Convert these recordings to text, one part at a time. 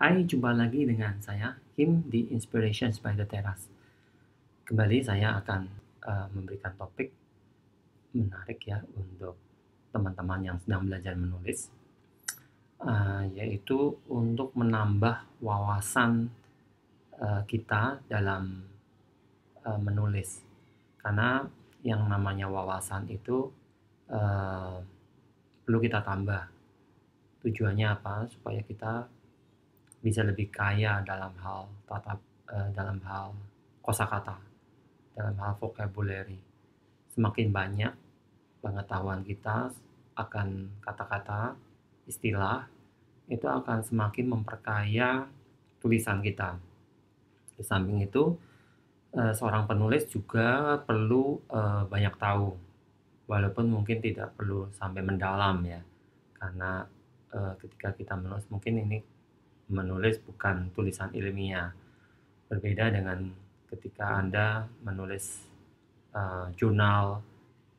Hai, jumpa lagi dengan saya, Kim di Inspirations by the Terrace. Kembali saya akan memberikan topik menarik ya untuk teman-teman yang sedang belajar menulis, yaitu untuk menambah wawasan kita dalam menulis. Karena yang namanya wawasan itu perlu kita tambah. Tujuannya apa? Supaya kita bisa lebih kaya dalam hal dalam hal kosakata, dalam hal vocabulary. Semakin banyak pengetahuan kita akan kata-kata, istilah, itu akan semakin memperkaya tulisan kita. Di samping itu, seorang penulis juga perlu banyak tahu, walaupun mungkin tidak perlu sampai mendalam ya, karena ketika kita menulis mungkin ini menulis bukan tulisan ilmiah, berbeda dengan ketika Anda menulis jurnal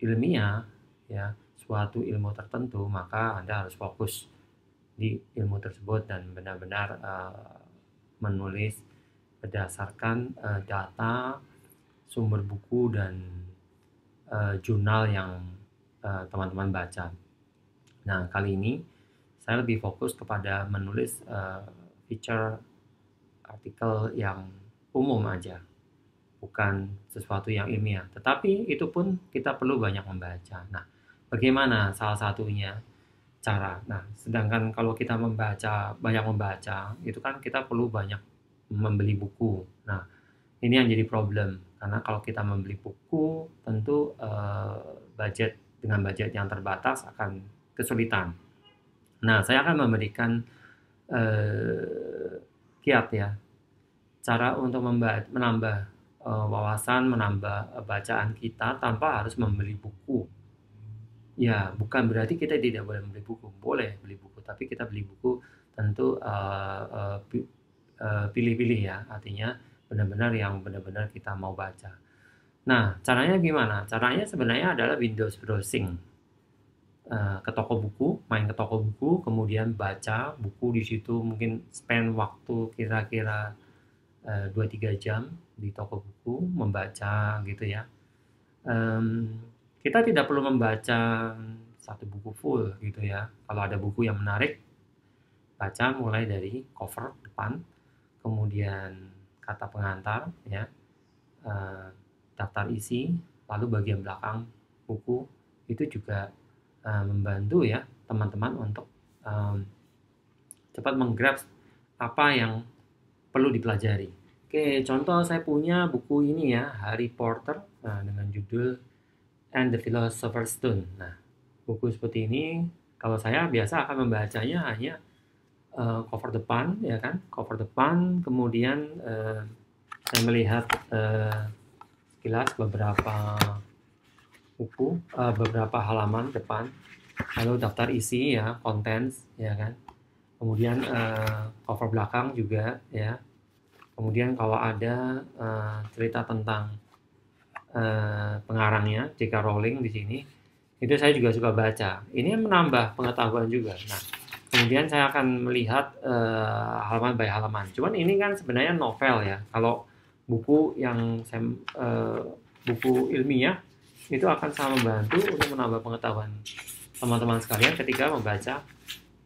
ilmiah ya, suatu ilmu tertentu, maka Anda harus fokus di ilmu tersebut dan benar-benar menulis berdasarkan data, sumber buku dan jurnal yang teman-teman baca. Nah, kali ini saya lebih fokus kepada menulis feature artikel yang umum aja, bukan sesuatu yang ilmiah. Tetapi itu pun kita perlu banyak membaca. Nah, bagaimana salah satunya cara? Nah, sedangkan kalau kita banyak membaca, itu kan kita perlu banyak membeli buku. Nah, ini yang jadi problem. Karena kalau kita membeli buku, tentu dengan budget yang terbatas akan kesulitan. Nah, saya akan memberikan kiat ya, cara untuk menambah wawasan, menambah bacaan kita tanpa harus membeli buku. Ya, bukan berarti kita tidak boleh membeli buku, boleh beli buku, tapi kita beli buku tentu pilih-pilih ya, artinya benar-benar yang benar-benar kita mau baca. Nah, caranya gimana? Caranya sebenarnya adalah Windows browsing. Ke toko buku, main ke toko buku, kemudian baca buku di situ, mungkin spend waktu kira-kira 2-3 jam di toko buku membaca gitu ya. Kita tidak perlu membaca satu buku full gitu ya. Kalau ada buku yang menarik, baca mulai dari cover depan, kemudian kata pengantar ya, daftar isi, lalu bagian belakang buku. Itu juga membantu ya teman-teman untuk cepat menggrab apa yang perlu dipelajari. Oke, contoh saya punya buku ini ya, Harry Potter, dengan judul And the Philosopher's Stone. Nah, buku seperti ini kalau saya biasa akan membacanya hanya cover depan ya kan, cover depan, kemudian saya melihat sekilas beberapa buku, beberapa halaman depan, lalu daftar isi ya, contents ya kan, kemudian cover belakang juga ya, kemudian kalau ada cerita tentang pengarangnya J.K. Rowling di sini, itu saya juga suka baca. Ini menambah pengetahuan juga. Nah, kemudian saya akan melihat halaman by halaman. Cuman ini kan sebenarnya novel ya. Kalau buku yang buku ilmiah itu akan sangat membantu untuk menambah pengetahuan teman-teman sekalian ketika membaca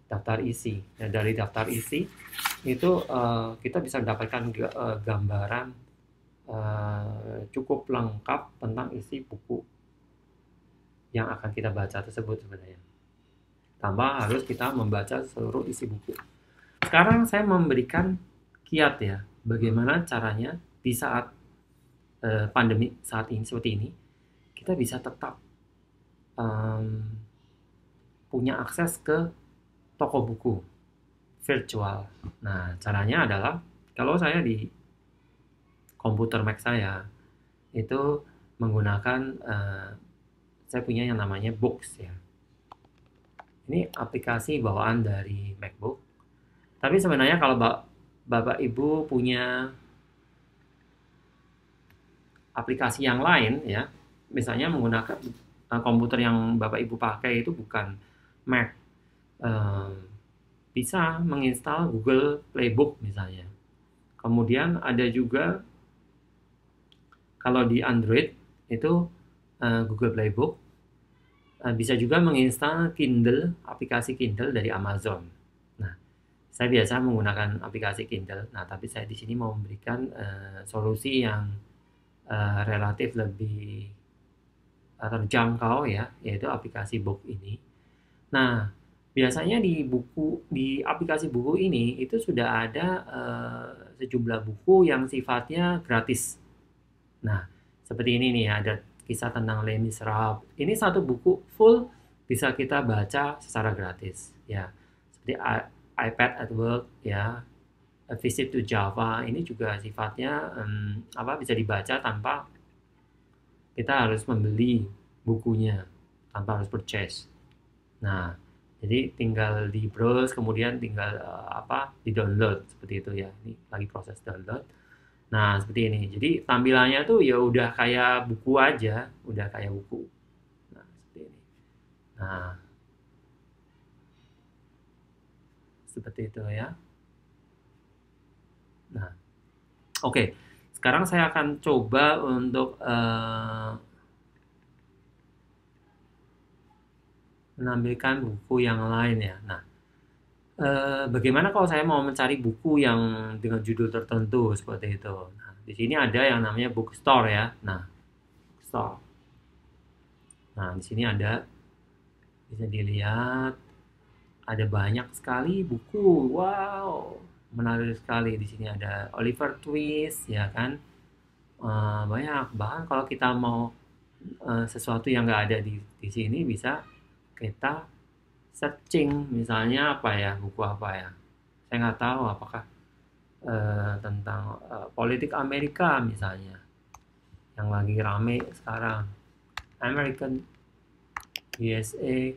daftar isi. Nah, dari daftar isi itu kita bisa mendapatkan gambaran cukup lengkap tentang isi buku yang akan kita baca tersebut sebenarnya, tanpa harus kita membaca seluruh isi buku. Sekarang saya memberikan kiat ya, bagaimana caranya di saat pandemi saat ini seperti ini, kita bisa tetap punya akses ke toko buku virtual. Nah, caranya adalah kalau saya di komputer Mac saya itu menggunakan saya punya yang namanya Books ya. Ini aplikasi bawaan dari MacBook. Tapi sebenarnya kalau Bapak Ibu punya aplikasi yang lain ya, misalnya menggunakan komputer yang Bapak Ibu pakai itu bukan Mac, bisa menginstal Google Playbook misalnya. Kemudian ada juga kalau di Android itu Google Playbook, bisa juga menginstal Kindle, aplikasi Kindle dari Amazon. Nah, saya biasa menggunakan aplikasi Kindle. Nah, tapi saya di sini mau memberikan solusi yang relatif lebih terjangkau ya, yaitu aplikasi book ini. Nah, biasanya di aplikasi buku ini itu sudah ada sejumlah buku yang sifatnya gratis. Nah, seperti ini nih, ada kisah tentang Les Miserables. Ini satu buku full bisa kita baca secara gratis ya. Seperti iPad at Work ya, A Visit to Java, ini juga sifatnya bisa dibaca tanpa kita harus membeli bukunya, tanpa harus purchase. Nah, jadi tinggal di browse, kemudian tinggal di download seperti itu ya. Ini lagi proses download. Nah, seperti ini. Jadi tampilannya tuh ya udah kayak buku aja, udah kayak buku. Nah, seperti ini. Nah, seperti itu ya. Nah, oke. Sekarang saya akan coba untuk menampilkan buku yang lain ya. Nah, bagaimana kalau saya mau mencari buku yang dengan judul tertentu seperti itu? Nah, di sini ada yang namanya bookstore ya. Nah, bookstore. Nah, di sini ada, bisa dilihat ada banyak sekali buku. Wow, menarik sekali. Di sini ada Oliver Twist ya kan. Banyak. Bahkan kalau kita mau sesuatu yang nggak ada di sini, bisa kita searching, misalnya apa ya, buku apa ya, saya nggak tahu apakah tentang politik Amerika misalnya, yang lagi rame sekarang, American USA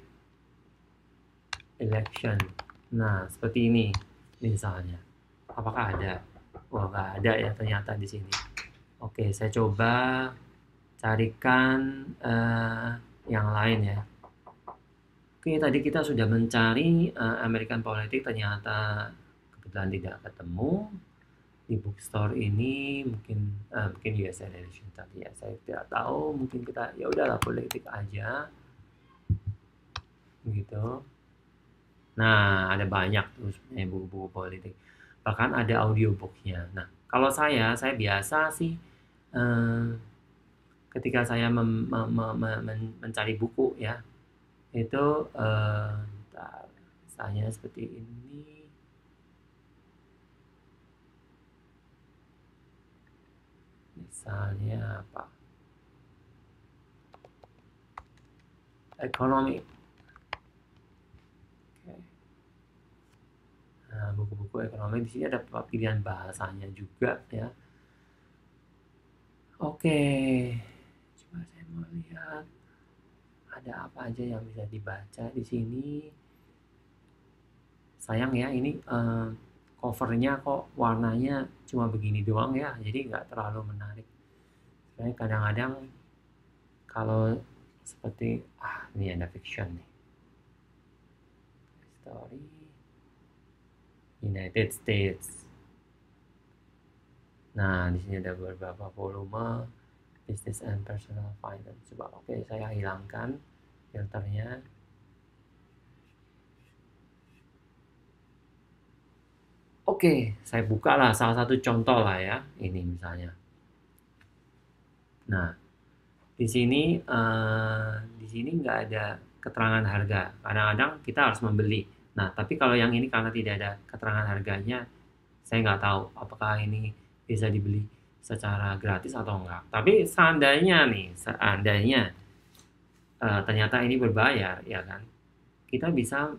election. Nah, seperti ini misalnya, apakah ada? Wah, nggak ada ya ternyata di sini. Oke, saya coba carikan yang lain ya. Oke, tadi kita sudah mencari American Politik, ternyata kebetulan tidak ketemu. Di bookstore ini mungkin USA Election tadi ya, saya tidak tahu, mungkin kita ya udahlah politik aja gitu. Nah, ada banyak tuh sebenarnya buku-buku politik, bahkan ada audiobooknya. Nah, kalau saya biasa sih ketika saya mencari buku ya, itu misalnya seperti ini. Misalnya apa? Ekonomi. Oke. Nah, buku-buku ekonomi di sini ada pilihan bahasanya juga ya. Oke. Coba saya mau lihat ada apa aja yang bisa dibaca di sini. Sayang ya, ini covernya kok warnanya cuma begini doang ya, jadi nggak terlalu menarik. Sebenarnya kadang-kadang kalau seperti ini ada fiction nih, story United States. Nah, di sini ada beberapa volume business and personal finance. Coba oke, saya hilangkan filternya. Oke, saya buka lah salah satu contoh lah ya, ini misalnya. Nah, di sini nggak ada keterangan harga. Kadang-kadang kita harus membeli. Nah, tapi kalau yang ini karena tidak ada keterangan harganya, saya nggak tahu apakah ini bisa dibeli secara gratis atau enggak. Tapi seandainya ternyata ini berbayar, ya kan, kita bisa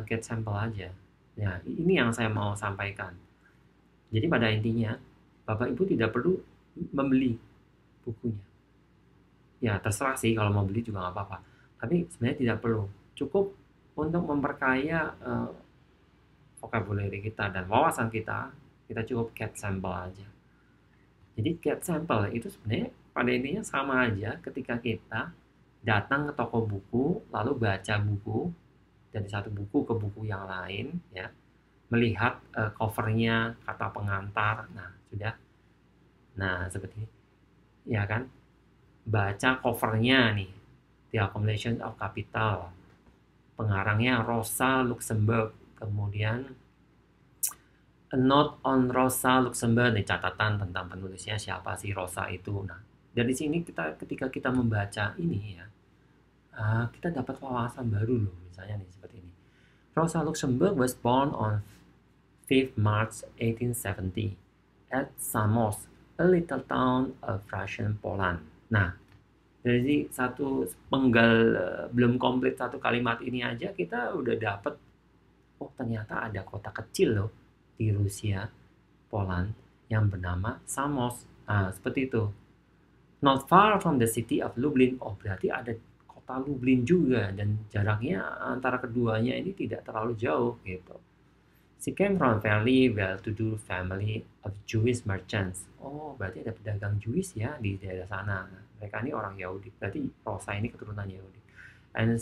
get sampel aja. Nah, ini yang saya mau sampaikan. Jadi pada intinya, Bapak Ibu tidak perlu membeli bukunya. Ya, terserah sih, kalau mau beli juga nggak apa-apa. Tapi sebenarnya tidak perlu. Cukup untuk memperkaya vocabulary kita dan wawasan kita cukup get sampel aja. Jadi get sampel itu sebenarnya pada intinya sama aja ketika kita datang ke toko buku, lalu baca buku, dari satu buku ke buku yang lain, ya, melihat covernya, kata pengantar, nah sudah, nah seperti ini, ya kan, baca covernya nih, The Accumulation of Capital, pengarangnya Rosa Luxemburg, kemudian A Note on Rosa Luxemburg, nih catatan tentang penulisnya siapa sih Rosa itu. Nah, dari sini ketika kita membaca ini ya, kita dapat wawasan baru loh, misalnya nih seperti ini. Rosa Luxemburg was born on 5th March 1870 at Samos, a little town of Russian Poland. Nah, dari satu penggal belum komplit satu kalimat ini aja kita udah dapat, oh ternyata ada kota kecil loh di Rusia, Poland, yang bernama Samos. Nah, seperti itu. Not far from the city of Lublin. Oh, berarti ada kota Lublin juga, dan jaraknya antara keduanya ini tidak terlalu jauh gitu. She came from a fairly well-to-do family of Jewish merchants. Oh, berarti ada pedagang Jewish ya di daerah sana. Mereka ini orang Yahudi. Berarti Rosa ini keturunan Yahudi. And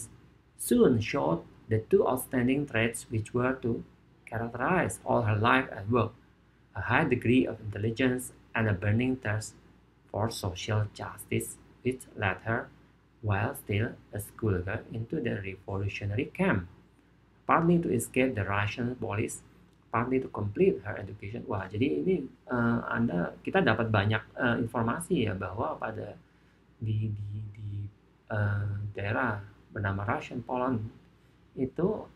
soon showed the two outstanding traits which were to characterize all her life and work: a high degree of intelligence and a burning thirst for social justice, which led her, while still a schoolgirl, into the revolutionary camp, partly to escape the Russian police, partly to complete her education. Wah, jadi ini kita dapat banyak informasi ya, bahwa pada di daerah bernama Russian Poland itu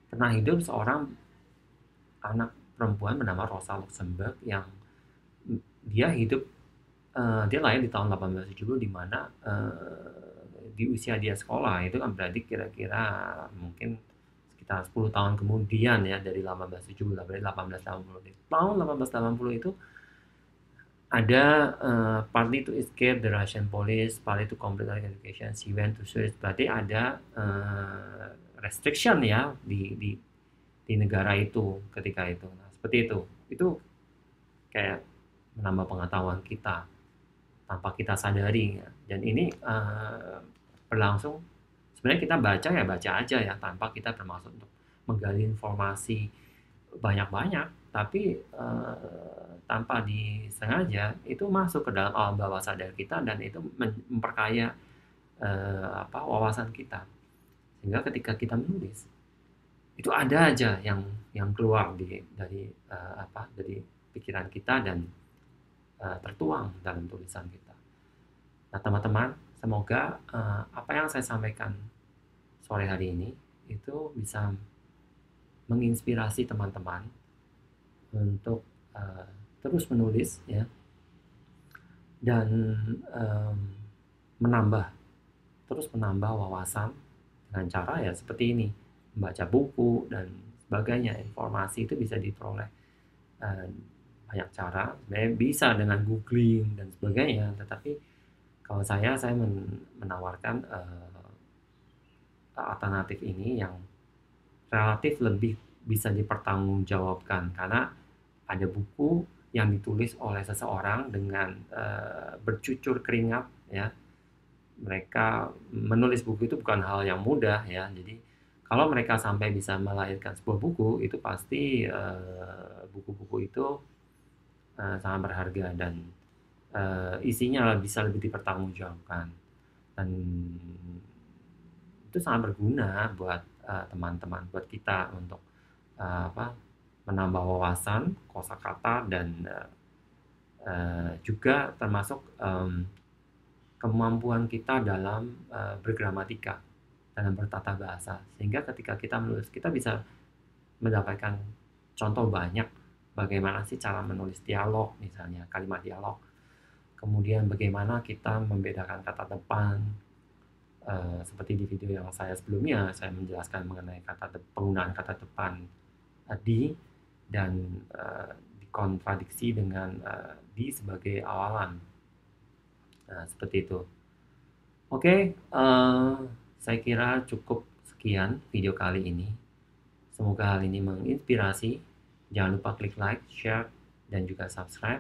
pernah hidup seorang anak perempuan bernama Rosa Luxemburg yang dia hidup, dia lahir di tahun 1870, di mana di usia dia sekolah itu kan berarti kira-kira mungkin sekitar 10 tahun kemudian ya, dari 1870, berarti 1880. Di tahun 1880 itu ada partly to escape the Russian police, partly to complete her education, she went to Swiss. Berarti ada restriction ya di negara itu ketika itu. Nah, seperti itu. Itu kayak menambah pengetahuan kita tanpa kita sadari ya. Dan ini berlangsung, sebenarnya kita baca aja ya, tanpa kita bermaksud untuk menggali informasi banyak-banyak, tapi tanpa disengaja itu masuk ke dalam alam bawah sadar kita, dan itu memperkaya wawasan kita, sehingga ketika kita menulis itu ada aja yang keluar dari pikiran kita dan tertuang dalam tulisan kita. Nah, teman-teman, semoga apa yang saya sampaikan sore hari ini itu bisa menginspirasi teman-teman untuk terus menulis ya, dan terus menambah wawasan dengan cara ya seperti ini, membaca buku dan sebagainya. Informasi itu bisa diperoleh banyak cara, sebenarnya bisa dengan googling dan sebagainya, tetapi kalau saya menawarkan alternatif ini yang relatif lebih bisa dipertanggungjawabkan, karena ada buku yang ditulis oleh seseorang dengan bercucur keringat ya. Mereka menulis buku itu bukan hal yang mudah ya. Jadi kalau mereka sampai bisa melahirkan sebuah buku, itu pasti buku-buku itu sangat berharga, dan isinya bisa lebih dipertanggungjawabkan, dan itu sangat berguna buat teman-teman, buat kita untuk menambah wawasan kosakata, dan juga termasuk kemampuan kita dalam bergramatika, dalam bertata bahasa, sehingga ketika kita menulis kita bisa mendapatkan contoh banyak bagaimana sih cara menulis dialog, misalnya kalimat dialog, kemudian bagaimana kita membedakan kata depan, seperti di video yang saya sebelumnya saya menjelaskan mengenai penggunaan kata depan di, dan dikontradiksi dengan di sebagai awalan. Nah, seperti itu. Oke, saya kira cukup sekian video kali ini. Semoga hal ini menginspirasi. Jangan lupa klik like, share, dan juga subscribe.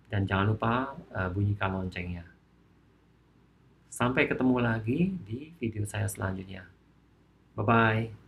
Dan jangan lupa bunyikan loncengnya. Sampai ketemu lagi di video saya selanjutnya. Bye-bye.